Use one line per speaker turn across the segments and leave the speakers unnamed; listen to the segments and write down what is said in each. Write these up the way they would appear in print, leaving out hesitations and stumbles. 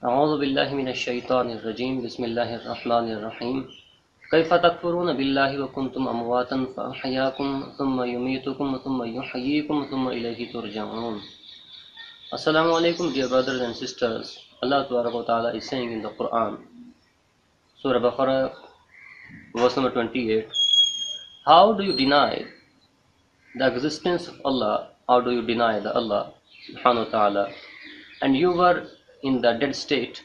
أعوذ بالله من الشيطان الرجيم بسم الله الرحمن الرحيم كيف تكفرون بالله وكنتم أمواتا فأحياكم ثم يميتكم ثم يحييكم ثم إليه ترجعون. Assalamu alaikum, dear brothers and sisters. Allah Ta'ala is saying in the Qur'an, Surah Baqarah, verse number 28, how do you deny the existence of Allah? How do you deny the Allah Subhanahu wa Ta'ala? And you were in the dead state,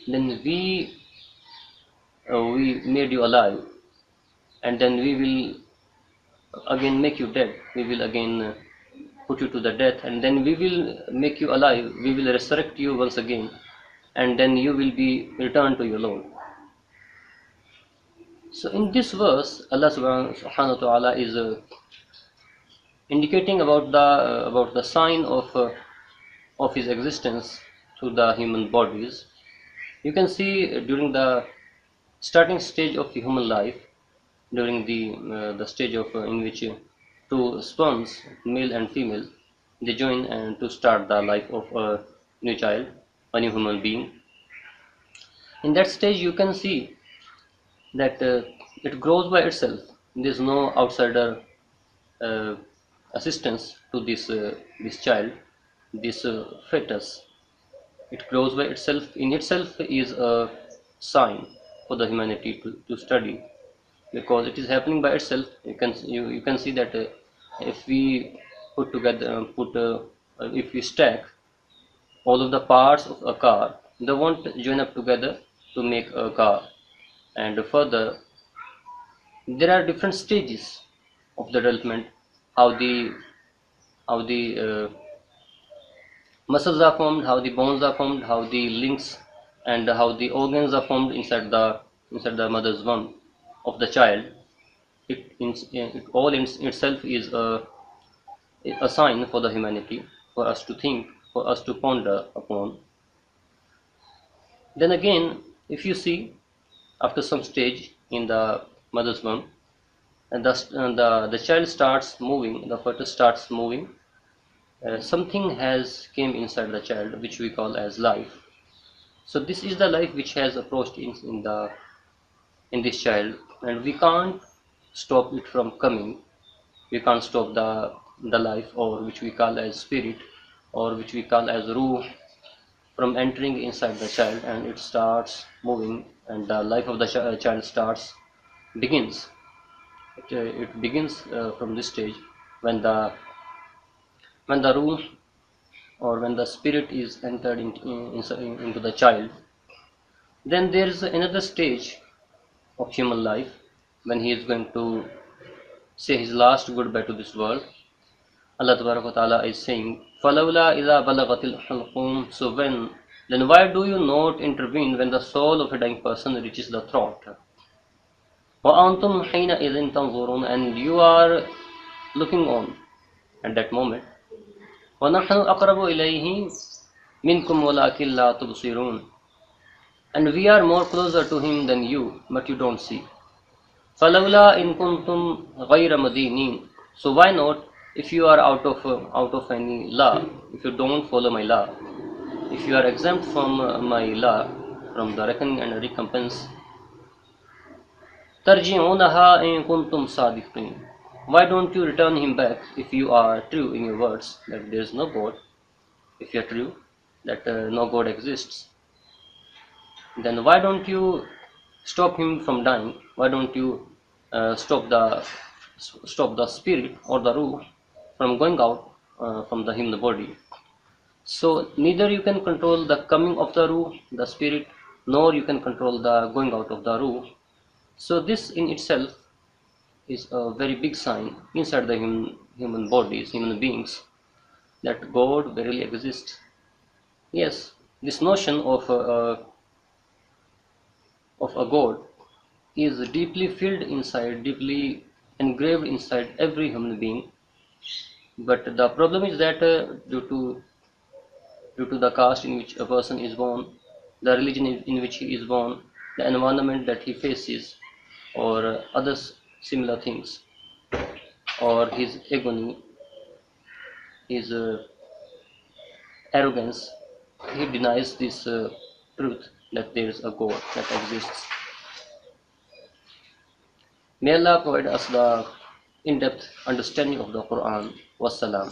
then we made you alive, and then we will again make you dead. We will again put you to the death, and then we will make you alive. We will resurrect you once again, and then you will be returned to your Lord. So in this verse, Allah Subhanahu wa Taala is indicating about the sign of His existence to the human bodies. You can see during the starting stage of the human life, during the stage of in which two sperms, male and female, they join and to start the life of a new child, a new human being. In that stage, you can see that it grows by itself. There is no outsider uh, assistance to this child, this fetus. It grows by itself. In itself is a sign for the humanity to study, because it is happening by itself. You can see that if we put together if we stack all of the parts of a car, they won't join up together to make a car. And further, there are different stages of the development, how the muscles are formed, how the bones are formed, how the links and how the organs are formed inside the mother's womb of the child. It all in itself is a sign for the humanity, for us to think, for us to ponder upon. Then again, if you see, after some stage in the mother's womb, and the child starts moving, the fetus starts moving, something has came inside the child which we call as life. So this is the life which has approached in this child, and we can't stop it from coming. We can't stop the life, or which we call as spirit, or which we call as ruh, from entering inside the child, and it starts moving, and the life of the child starts begins. It begins from this stage when the ruh, or when the spirit is entered into the child. Then there is another stage of human life when he is going to say his last goodbye to this world. Allah Ta'ala is saying, فَلَوْلَا إِذَا بَلَغَتِ الْحُلْقُومِ. So then why do you not intervene when the soul of a dying person reaches the throat? وَأَنْتُمْ حِينَئِذٍ تَنْظُرُونَ. And you are looking on at that moment. وَنَحْنُ أَقْرَبُ إِلَيْهِ مِنْكُمْ وَلَكِنْ لَا تُبْصِرُونَ. And we are more closer to him than you, but you don't see. فَلَوْلَا إِن كُنْتُمْ غَيْرَ مَدِينِينَ. So why not, if you are out of any law, if you don't follow my law, if you are exempt from my law, from the reckoning and recompense, تَرْجِعُونَهَا إِن كُنْتُمْ صَادِقِينَ. Why don't you return him back if you are true in your words that there is no God? If you are true that no God exists, then why don't you stop him from dying? Why don't you stop the spirit or the ruh from going out from the human body? So neither you can control the coming of the ruh, the spirit, nor you can control the going out of the ruh. So this in itself is a very big sign inside the human bodies, human beings, that God verily exists. Yes, this notion of a God is deeply filled inside, deeply engraved inside every human being. But the problem is that due to the caste in which a person is born, the religion in which he is born, the environment that he faces, or other similar things, or his agony, his arrogance, he denies truth that there is a God that exists. May Allah provide us the in-depth understanding of the Quran. Wassalam.